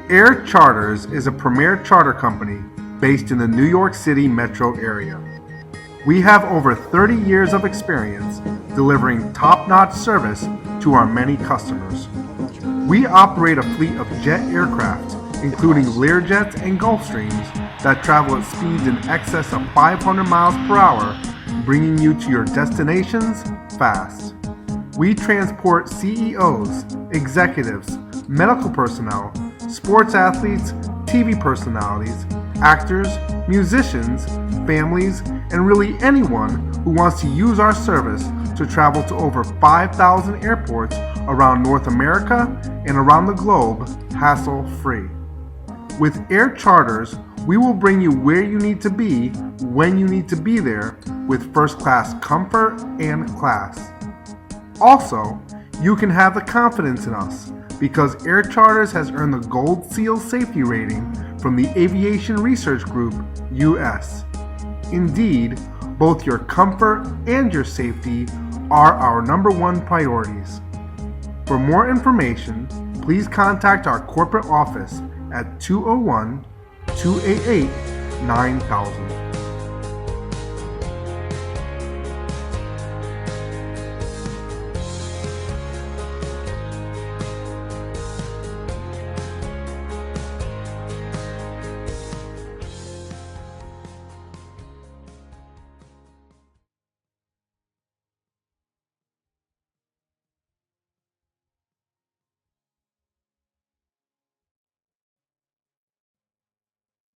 Air Charters is a premier charter company based in the New York City metro area. We have over 30 years of experience delivering top-notch service to our many customers. We operate a fleet of jet aircraft, including Lear jets and Gulfstreams, that travel at speeds in excess of 500 miles per hour, bringing you to your destinations fast. We transport CEOs, executives, medical personnel, sports athletes, TV personalities, actors, musicians, families, and really anyone who wants to use our service to travel to over 5,000 airports around North America and around the globe, hassle-free. With Air Charters, we will bring you where you need to be, when you need to be there, with first-class comfort and class. Also, you can have the confidence in us because Air Charters has earned the Gold Seal safety rating from the Aviation Research Group, US. Indeed, both your comfort and your safety are our #1 priorities. For more information, please contact our corporate office at 201-288-9000.